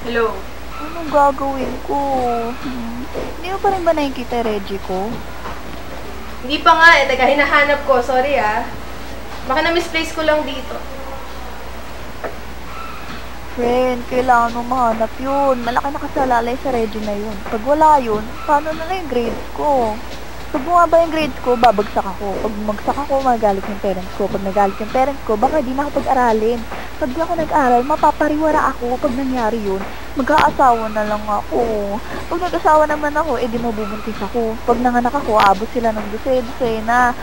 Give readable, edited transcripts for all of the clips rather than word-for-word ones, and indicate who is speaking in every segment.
Speaker 1: Hello?
Speaker 2: Anong gagawin ko? Hindi mo pa rin ba nakikita Reggie ko?
Speaker 1: Hindi pa nga eh. Teka, hinahanap ko. Sorry ah. Baka na-misplace ko lang dito.
Speaker 2: Friend, kailangan mo mahanap yun. Malaki na kasalalay sa Reggie na yun. Pag wala yun, paano na yung grades ko? Pag bumaba yung grades ko, babagsak ako. Pag bumagsak ako, magalit yung parents ko. Pag nagalit yung parents ko, baka di na ako pag-aralin. Pag di ako nag-aral, mapapariwara ako. Pag nangyari yun, mag-aasawa na lang ako. Pag nag-asawa naman ako, edi mabubuntis ako. Pag nanganak ako, abot sila ng dose na.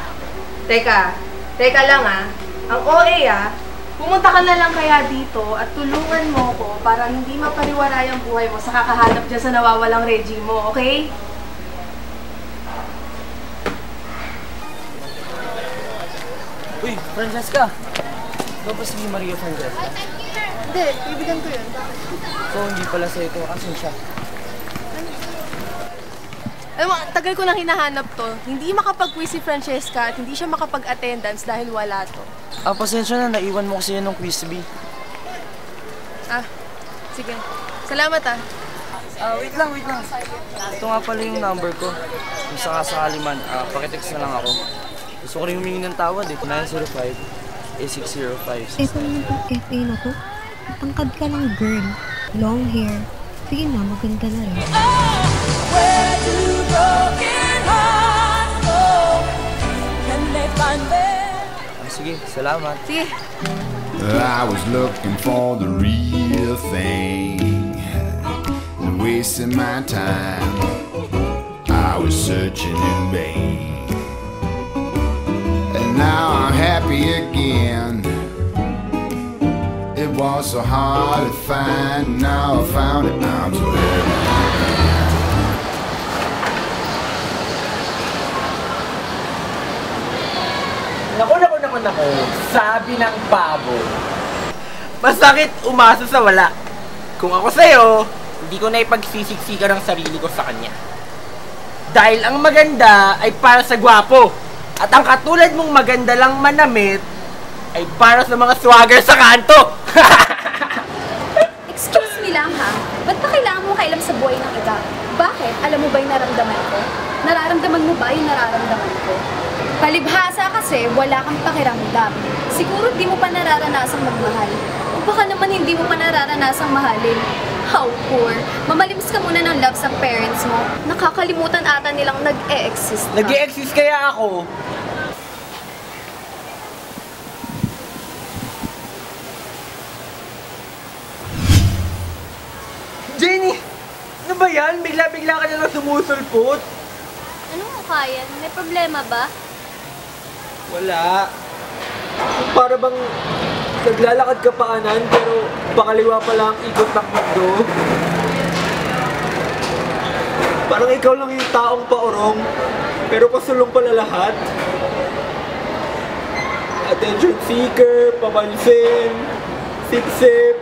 Speaker 1: Teka lang ah. Ang OA ah, pumunta ka na lang kaya dito at tulungan mo ko para hindi mapariwara yung buhay mo sa kakahanap dyan sa nawawalang Reggie mo, okay?
Speaker 3: Uy, Francesca! Ikaw ba si Maria Francesca?
Speaker 1: Hindi, ibigan ko yun.
Speaker 3: So, hindi pala sa'yo ito. Asan siya?
Speaker 1: Alam mo, tagal ko nang hinahanap to. Hindi makapag-quiz si Francesca at hindi siya makapag-attendance dahil wala to.
Speaker 3: Pasensya na. Naiwan mo kasi yun ng quiz bee.
Speaker 1: Sige. Salamat ah.
Speaker 3: Wait lang. Ito nga pala yung number ko. Kung sakasakali man, pakitext na lang ako. Gusto ko rin humingi ng tawad eh. 905-8605.
Speaker 4: Ito naman ang FA na to. Tangkad ka ng girl. Long hair. Sige na, maganda na rin.
Speaker 3: Sige, salamat.
Speaker 1: Sige.
Speaker 5: I was looking for the real thing, wasting my time. I was searching in vain, and now I'm happy again. It was so hard to find, now I found it, I'm so happy.
Speaker 6: Naku, sabi ng pabo. Masakit umasa sa wala. Kung ako sa'yo, hindi ko na ipagsisiksikan ang sarili ko sa kanya. Dahil ang maganda ay para sa gwapo. At ang katulad mong maganda lang manamit ay para sa mga swagger sa kanto.
Speaker 7: Excuse me lang ha, ba't pa kailangan mo kailam sa buhay ng iba? Bakit? Alam mo ba yung nararamdaman ko? Nararamdaman mo ba yung nararamdaman ko? Palibhasa kasi wala kang pakiramdam. Siguro di mo pa nararanasang magmahal. O baka naman hindi mo pa nararanasang mahalin. How poor. Mamalimus ka muna ng love sa parents mo. Nakakalimutan ata nilang nag-e-exist ka.
Speaker 6: Nag-e-exist kaya ako. Jenny! Ano ba yan? Bigla-bigla ka nalang sumusulpot.
Speaker 7: Ano mo kaya? May problema ba?
Speaker 6: Wala. Para bang naglalakad ka paanan pero pakaliwa pala ang ikot ng mundo. Parang ikaw lang yung taong paorong pero pasulong pala lahat. Attention seeker, papansin, sip-sip.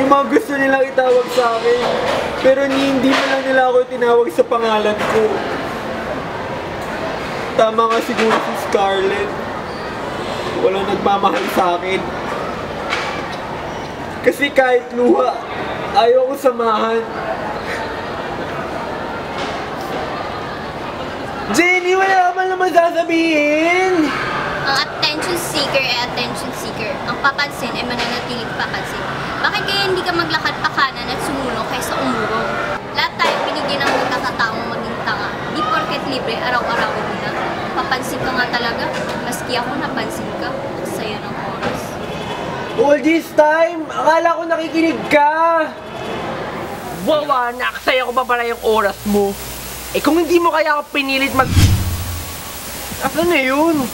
Speaker 6: Yung mga gusto nilang itawag sa akin pero hindi na lang nila ako tinawag sa pangalan ko. Tama nga siguro si Scarlett. Walang nagmamahal sa akin. Kasi kahit luha, ayaw ko samahan. Jenny, wala ka ba naman sasabihin?
Speaker 7: Ang attention seeker ay attention seeker. Ang papansin ay mananatiling papansin. Bakit kaya hindi ka maglakad pa kanan at sumulong kaysa umurong? Lahat tayo binigyan ng magkakataong maging tanga. Di porket libre, araw-arawin mo na. Papansin ka nga talaga. Maski ako napansin ka. Saya ng oras.
Speaker 6: All this time, akala ko nakikinig ka. Wow, naksaya ko pa pala yung oras mo. Eh kung hindi mo kaya ako pinilit Asan na yun?